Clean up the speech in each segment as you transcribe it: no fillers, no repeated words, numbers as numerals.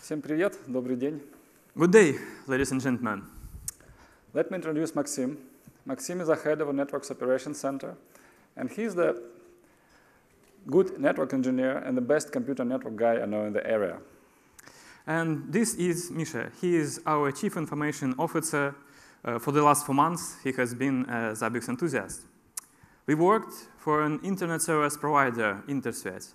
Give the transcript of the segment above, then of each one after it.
Всем привет, добрый день. Good day, ladies and gentlemen. Let me introduce Maxim. Maxim is the head of a networks operations center, and he's the good network engineer and the best computer network guy I know in the area. And this is Misha. He is our chief information officer. For the last 4 months, he has been a Zabbix enthusiast. We worked for an internet service provider, Intersvyaz.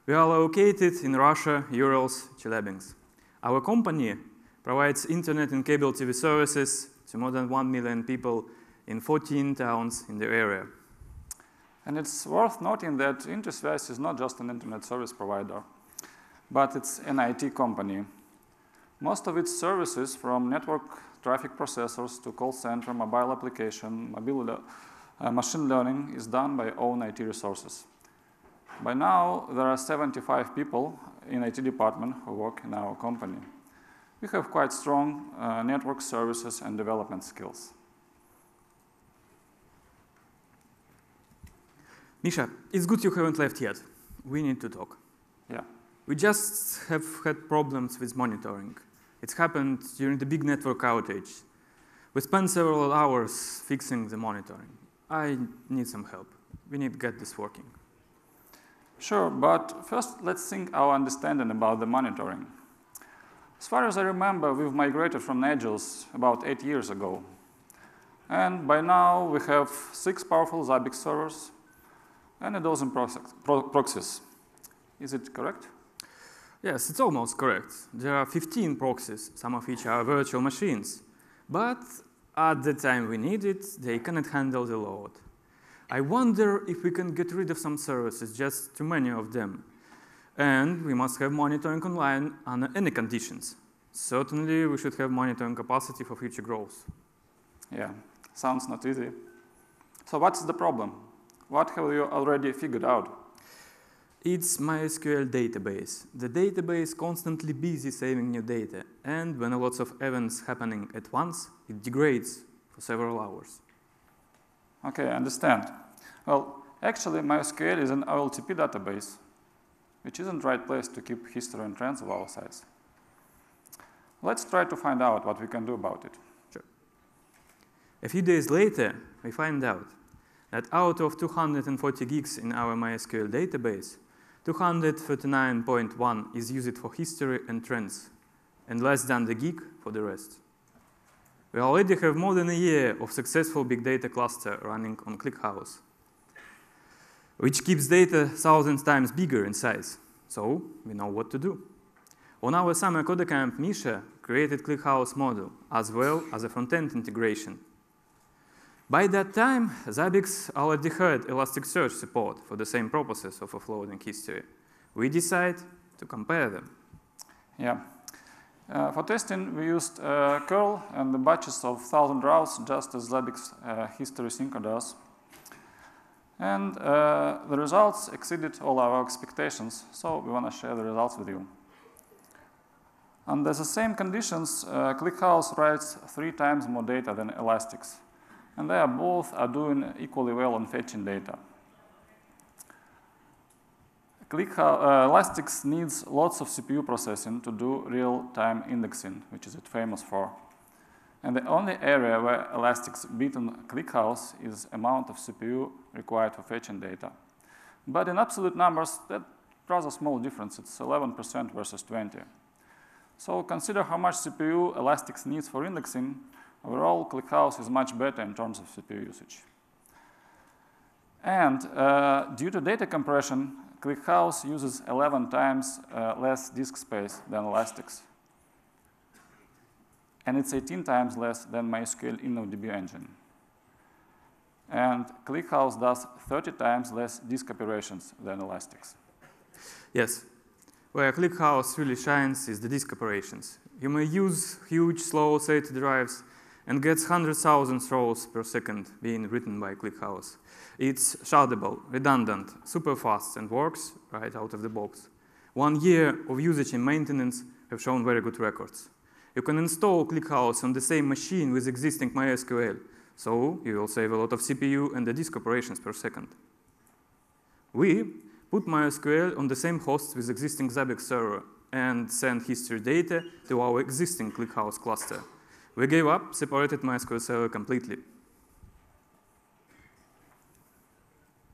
We are located in Russia, Urals, Chelyabinsk. Our company provides internet and cable TV services to more than 1 million people in 14 towns in the area. And it's worth noting that Intersvyaz is not just an internet service provider, but it's an IT company. Most of its services, from network traffic processors to call center, mobile application, machine learning, is done by own IT resources. By now, there are 75 people in IT department who work in our company. We have quite strong network services and development skills. Misha, it's good you haven't left yet. We need to talk. Yeah. We just have had problems with monitoring. It's happened during the big network outage. We spent several hours fixing the monitoring. I need some help. We need to get this working. Sure, but first let's think our understanding about the monitoring. As far as I remember, we've migrated from Nagios about 8 years ago. And by now we have 6 powerful Zabbix servers and a dozen proxies. Is it correct? Yes, it's almost correct. There are 15 proxies, some of which are virtual machines. But at the time we need it, they cannot handle the load. I wonder if we can get rid of some services, just too many of them. And we must have monitoring online under any conditions. Certainly, we should have monitoring capacity for future growth. Yeah, sounds not easy. So what's the problem? What have you already figured out? It's MySQL database. The database constantly busy saving new data. And when lots of events happening at once, it degrades for several hours. Okay, I understand. Well, actually, MySQL is an OLTP database, which isn't the right place to keep history and trends of our size. Let's try to find out what we can do about it. Sure. A few days later, we find out that out of 240 gigs in our MySQL database, 239.1 is used for history and trends, and less than the gig for the rest. We already have more than a year of successful big data cluster running on ClickHouse, which keeps data 1,000 times bigger in size. So we know what to do. On our summer codecamp, Misha created ClickHouse model as well as a front-end integration. By that time, Zabbix already had Elasticsearch support for the same purposes of offloading history. We decided to compare them. Yeah. For testing, we used curl and the batches of 1,000 rows, just as Zabbix history syncer does. And the results exceeded all our expectations, so we want to share the results with you. Under the same conditions, ClickHouse writes 3 times more data than Elastic's, and they both are doing equally well on fetching data. Elastic's needs lots of CPU processing to do real-time indexing, which is it famous for. And the only area where Elastic's beaten ClickHouse is amount of CPU required for fetching data. But in absolute numbers, that's rather small difference. It's 11% versus 20. So consider how much CPU Elastic's needs for indexing. Overall, ClickHouse is much better in terms of CPU usage. And due to data compression, ClickHouse uses 11 times less disk space than Elastic's. And it's 18 times less than MySQL InnoDB engine. And ClickHouse does 30 times less disk operations than Elastic's. Yes, where ClickHouse really shines is the disk operations. You may use huge, slow SATA drives and gets 100,000 rows per second being written by ClickHouse. It's shardable, redundant, super fast, and works right out of the box. 1 year of usage and maintenance have shown very good records. You can install ClickHouse on the same machine with existing MySQL, so you will save a lot of CPU and the disk operations per second. We put MySQL on the same host with existing Zabbix server, and send history data to our existing ClickHouse cluster. We gave up, separated MySQL Server completely.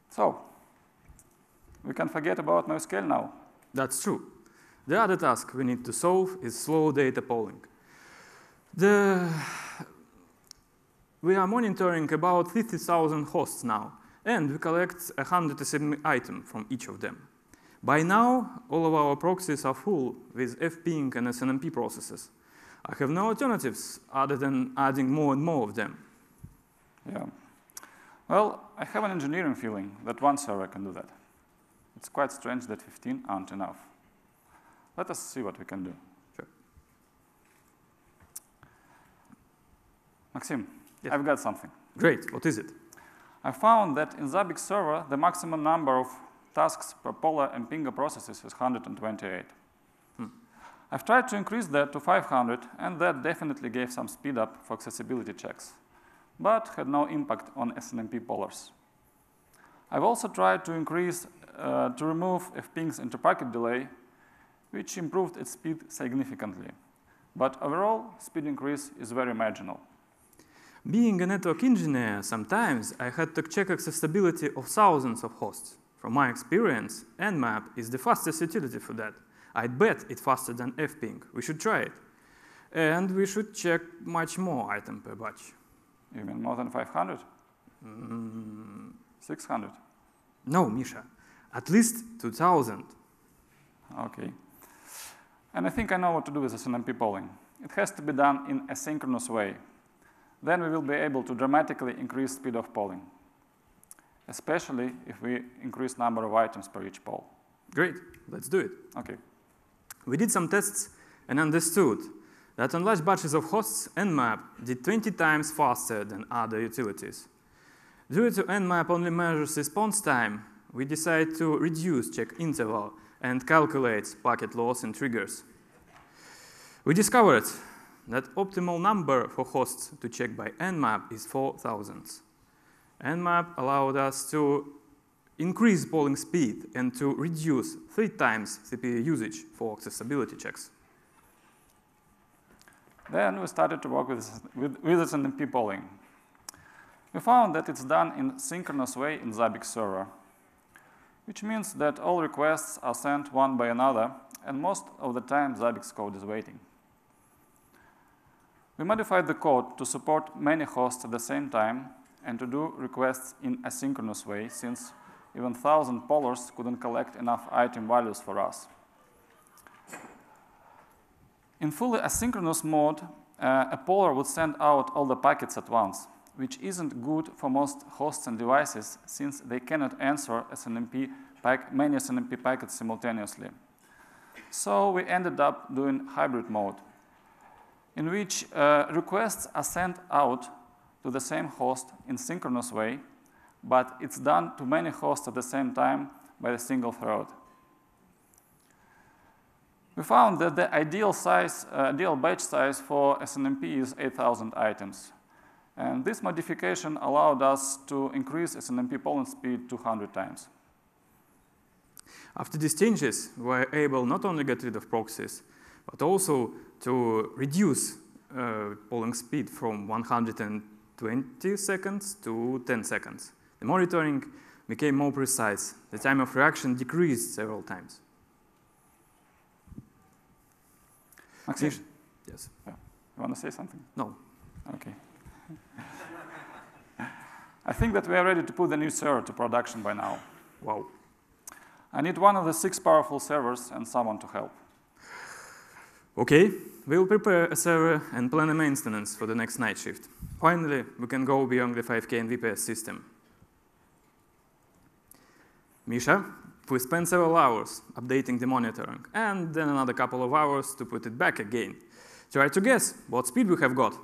So, we can forget about NoSQL now. That's true. The other task we need to solve is slow data polling. We are monitoring about 50,000 hosts now, and we collect 100 items from each of them. By now, all of our proxies are full with fping and SNMP processes. I have no alternatives other than adding more and more of them. Yeah. Well, I have an engineering feeling that one server can do that. It's quite strange that 15 aren't enough. Let us see what we can do. Sure. Maxim, yes. I've got something. Great. What is it? I found that in Zabbix server, the maximum number of tasks per poller and pinger processes is 128. I've tried to increase that to 500, and that definitely gave some speed up for accessibility checks, but had no impact on SNMP pollers. I've also tried to remove fping's interpacket delay, which improved its speed significantly. But overall, speed increase is very marginal. Being a network engineer, sometimes I had to check accessibility of thousands of hosts. From my experience, Nmap is the fastest utility for that. I'd bet it's faster than fping. We should try it. And we should check much more items per batch. You mean more than 500? 600? No, Misha. At least 2,000. OK. And I think I know what to do with SNMP polling. It has to be done in a synchronous way. Then we will be able to dramatically increase speed of polling, especially if we increase number of items per each poll. Great. Let's do it. OK. We did some tests and understood that on large batches of hosts, Nmap did 20 times faster than other utilities. Due to Nmap only measures response time, we decided to reduce check interval and calculate packet loss and triggers. We discovered that optimal number for hosts to check by Nmap is 4,000. Nmap allowed us to increase polling speed and to reduce 3 times CPU usage for accessibility checks. Then we started to work with SNMP polling. We found that it's done in a synchronous way in Zabbix server, which means that all requests are sent one by another, and most of the time Zabbix code is waiting. We modified the code to support many hosts at the same time and to do requests in a synchronous way, since even 1,000 pollers couldn't collect enough item values for us. In fully asynchronous mode, a poller would send out all the packets at once, which isn't good for most hosts and devices, since they cannot answer many SNMP packets simultaneously. So we ended up doing hybrid mode, in which requests are sent out to the same host in synchronous way, but it's done to many hosts at the same time by a single thread. We found that the ideal batch size for SNMP is 8,000 items. And this modification allowed us to increase SNMP polling speed 200 times. After these changes, we were able not only to get rid of proxies, but also to reduce polling speed from 120 seconds to 10 seconds. The monitoring became more precise. The time of reaction decreased several times. Maxim? Yes. Yeah. You want to say something? No. OK. I think that we are ready to put the new server to production by now. Wow. I need one of the 6 powerful servers and someone to help. OK. We'll prepare a server and plan a maintenance for the next night shift. Finally, we can go beyond the 5K and VPS system. Misha, we spent several hours updating the monitoring, and then another couple of hours to put it back again. Try to guess what speed we have got.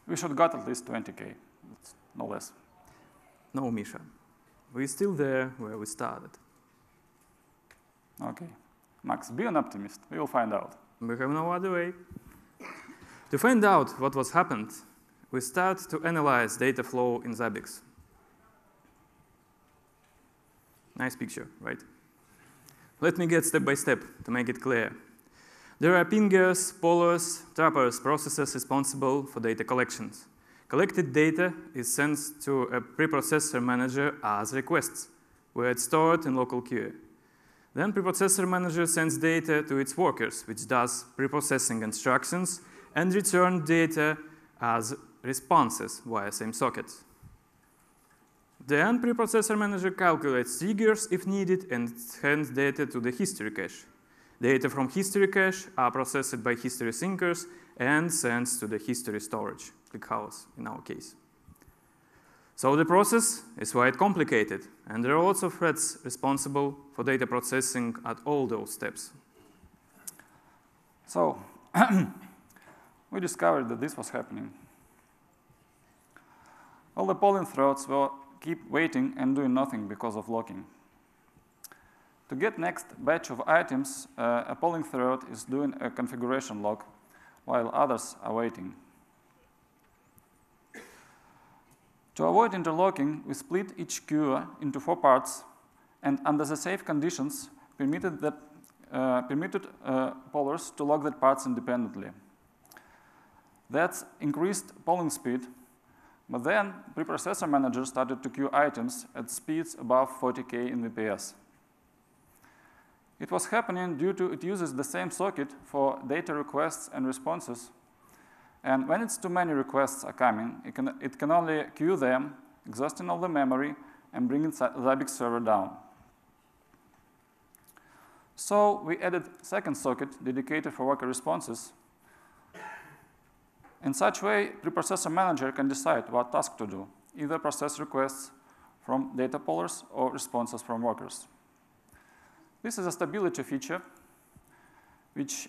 We should got at least 20K, no less. No, Misha. We're still there where we started. OK. Max, be an optimist. We will find out. We have no other way. To find out what was happened, we start to analyze data flow in Zabbix. Nice picture, right? Let me get step by step to make it clear. There are pingers, pollers, trappers, processes responsible for data collections. Collected data is sent to a preprocessor manager as requests, where it's stored in local queue. Then preprocessor manager sends data to its workers, which does preprocessing instructions and return data as responses via same socket. Then preprocessor manager calculates triggers if needed and hands data to the history cache. Data from history cache are processed by history syncers and sent to the history storage, ClickHouse in our case. So the process is quite complicated, and there are lots of threads responsible for data processing at all those steps. So we discovered that this was happening. All the polling threads will keep waiting and doing nothing because of locking. To get next batch of items, a polling thread is doing a configuration lock while others are waiting. To avoid interlocking, we split each queue into 4 parts, and under the safe conditions, permitted pollers to lock their parts independently. That's increased polling speed, but then preprocessor manager started to queue items at speeds above 40K in VPS. It was happening due to it uses the same socket for data requests and responses. And when it's too many requests are coming, it can only queue them, exhausting all the memory, and bringing Zabbix server down. So we added second socket dedicated for worker responses. In such way, preprocessor manager can decide what task to do, either process requests from data pollers or responses from workers. This is a stability feature which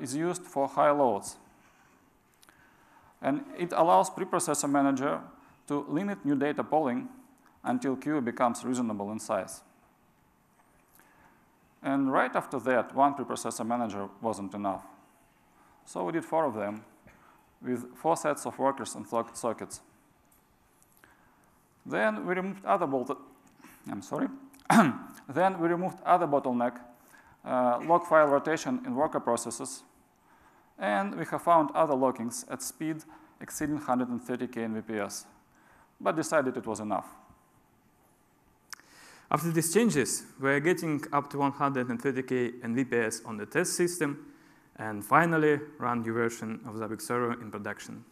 is used for high loads. And it allows preprocessor manager to limit new data polling until queue becomes reasonable in size. And right after that, one preprocessor manager wasn't enough. So we did 4 of them with 4 sets of workers and sockets. Then we removed other bottleneck, log file rotation in worker processes, and we have found other lockings at speed exceeding 130K in VPS, but decided it was enough. After these changes, we're getting up to 130K in VPS on the test system, and finally run new version of Zabbix server in production.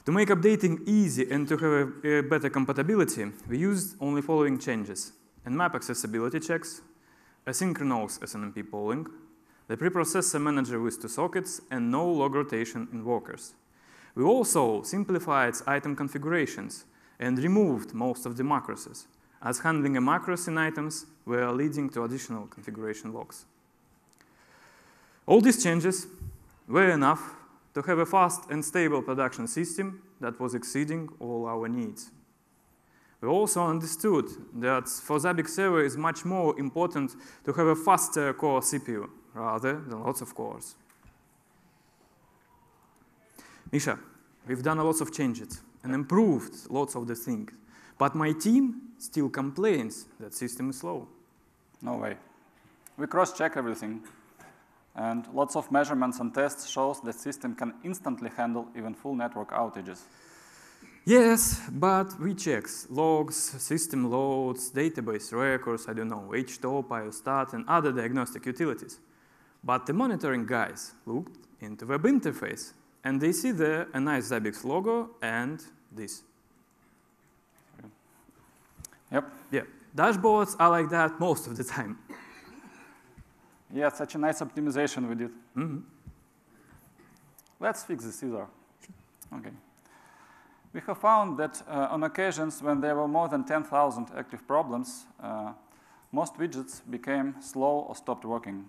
To make updating easy and to have a better compatibility, we used only following changes: nmap accessibility checks, asynchronous SNMP polling, the preprocessor manager with 2 sockets, and no log rotation in workers. We also simplified item configurations and removed most of the macroses, as handling a macros in items were leading to additional configuration logs. All these changes were enough to have a fast and stable production system that was exceeding all our needs. We also understood that for Zabbix server it's much more important to have a faster core CPU rather than lots of cores. Misha, we've done lots of changes and improved lots of the things, but my team still complains that system is slow. No way. We cross-check everything, and lots of measurements and tests shows that system can instantly handle even full network outages. Yes, but we check logs, system loads, database records, I don't know, htop, iostat, and other diagnostic utilities. But the monitoring guys looked into web interface, and they see there a nice Zabbix logo and this. Yep. Yeah, dashboards are like that most of the time. Yeah, such a nice optimization we did. Mm-hmm. Let's fix this either. Okay. We have found that on occasions when there were more than 10,000 active problems, most widgets became slow or stopped working.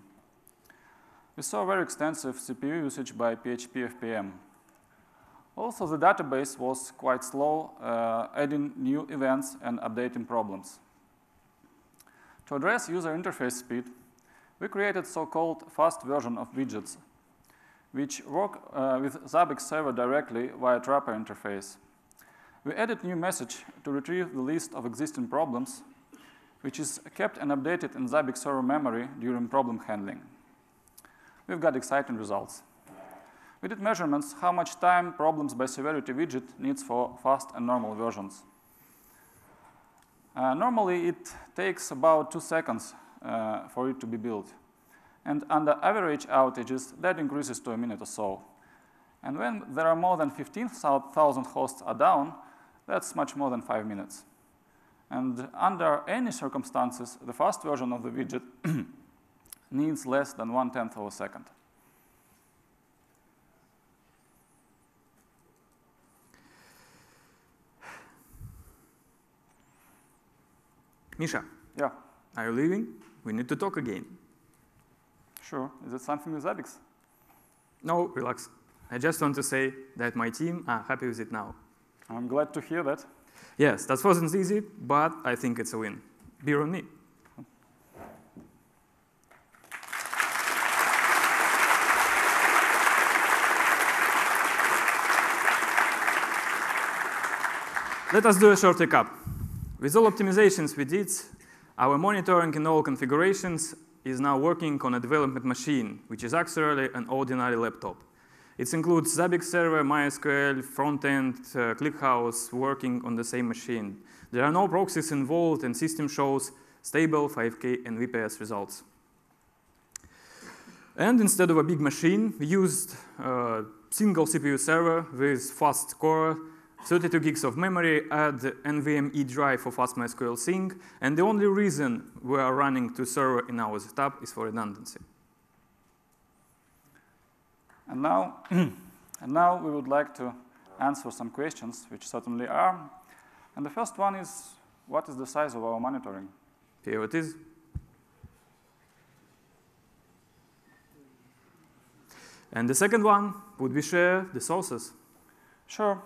We saw very extensive CPU usage by PHP FPM. Also, the database was quite slow, adding new events and updating problems. To address user interface speed, we created so-called fast version of widgets, which work with Zabbix server directly via Trapper interface. We added new message to retrieve the list of existing problems, which is kept and updated in Zabbix server memory during problem handling. we've got exciting results. We did measurements how much time problems by severity widget needs for fast and normal versions. Normally, it takes about 2 seconds for it to be built. And under average outages, that increases to a minute or so. And when there are more than 15,000 hosts are down, that's much more than 5 minutes. And under any circumstances, the fast version of the widget needs less than 1/10 of a second. Misha, Yeah, are you leaving? We need to talk again. sure. Is it something with Zabbix? No, relax. I just want to say that my team are happy with it now. I'm glad to hear that. Yes, that wasn't easy, but I think it's a win. Beer on me. Let us do a short recap. With all optimizations we did, our monitoring in all configurations is now working on a development machine, which is actually an ordinary laptop. It includes Zabbix server, MySQL, frontend, ClickHouse working on the same machine. There are no proxies involved, and system shows stable 5K and VPS results. And instead of a big machine, we used a single CPU server with fast core, 32 gigs of memory, add NVMe drive for fast MySQL sync, and the only reason we are running to server in our setup is for redundancy. And now we would like to answer some questions, which certainly are. And the first one is, what is the size of our monitoring? Here it is. And the second one, would we share the sources? Sure.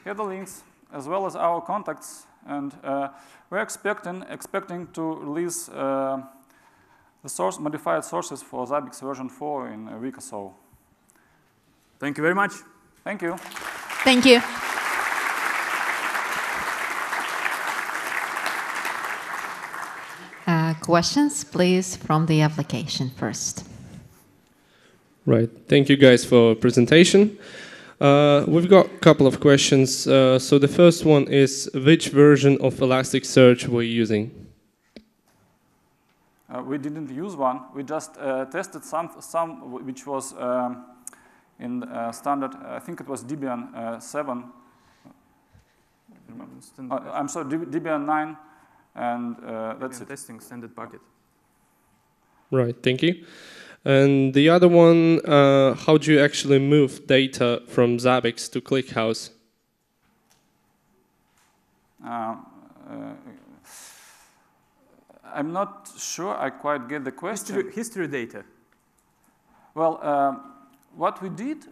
Here are the links, as well as our contacts. And we're expecting to release the modified sources for Zabbix version 4 in a week or so. Thank you very much. Thank you. Thank you. Questions, please, from the application first. Right. Thank you guys for presentation. We've got a couple of questions. So the first one is, which version of Elasticsearch were you using? We didn't use one. We just tested some which was in standard. I think it was Debian 7. I'm sorry, Debian 9, and that's it. Testing standard bucket. Right. Thank you. And the other one, how do you actually move data from Zabbix to ClickHouse? I'm not sure I quite get the question. History data. Well, what we did,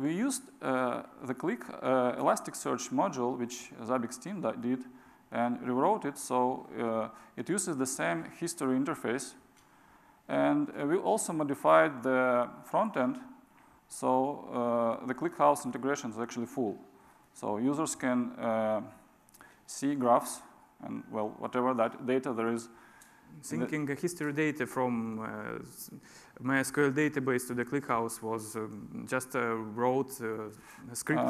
we used the Elasticsearch module, which Zabbix team did, and rewrote it, so it uses the same history interface. And we also modified the front end, so the ClickHouse integration is actually full. So users can see graphs and, well, whatever that data there is. Syncing the history data from MySQL database to the ClickHouse was just a wrote script.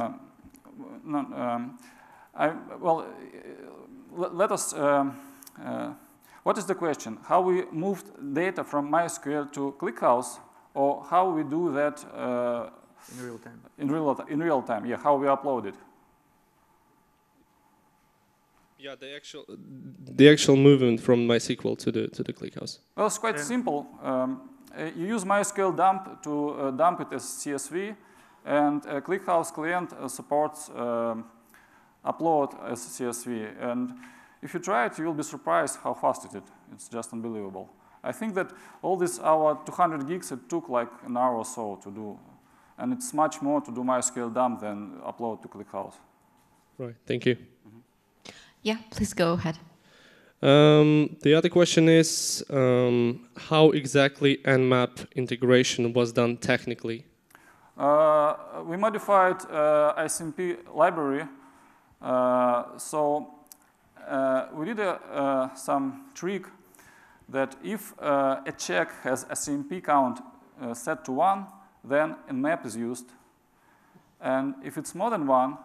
Let us. What is the question? How we moved data from MySQL to ClickHouse, or how we do that in real time? In real time, yeah. How we upload it? Yeah, the actual movement from MySQL to the ClickHouse. Well, it's quite simple. You use MySQL dump to dump it as CSV, and ClickHouse client supports upload as CSV. And if you try it, you will be surprised how fast it is. It's just unbelievable. I think that all this our 200 gigs, it took like an hour or so to do. And it's much more to do MySQL dump than upload to ClickHouse. Right, thank you. Mm-hmm. Yeah, please go ahead. The other question is, how exactly Nmap integration was done technically? We modified ICMP library. We did some trick that if a check has a CMP count set to 1, then nmap is used. And if it's more than 1,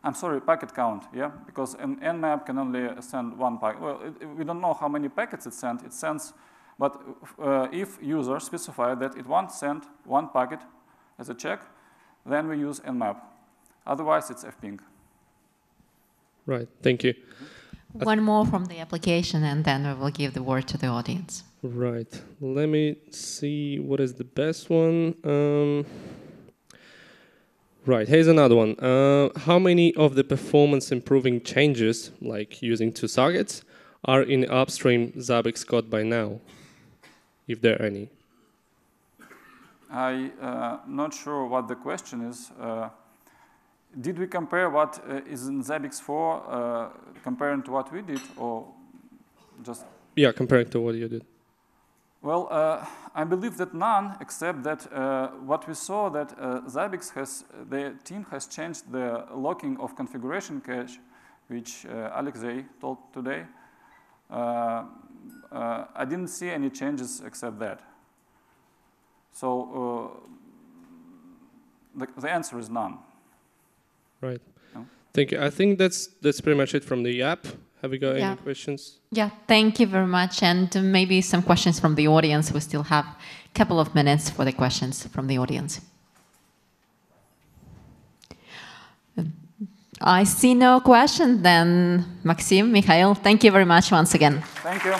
I'm sorry, packet count, yeah? Because an nmap can only send 1 packet. Well, we don't know how many packets it sends, but if user specify that it wants to send 1 packet as a check, then we use nmap. Otherwise, it's fping. Right, thank you. One more from the application, and then we will give the word to the audience. Right, let me see what is the best one. Right, here's another one. How many of the performance improving changes, like using 2 sockets, are in upstream Zabbix code by now, if there are any? I'm not sure what the question is. Did we compare what is in Zabbix 4 comparing to what we did, or just? Yeah, comparing to what you did. Well, I believe that none, except that what we saw that Zabbix the team has changed the locking of configuration cache, which Alexei told today. I didn't see any changes except that. So the answer is none. Right. No? Thank you. I think that's pretty much it from the app. Have you got any questions? Yeah, thank you very much. And maybe some questions from the audience. We still have a couple of minutes for the questions from the audience. I see no question. Then Maxim, Mikhail, thank you very much once again. Thank you.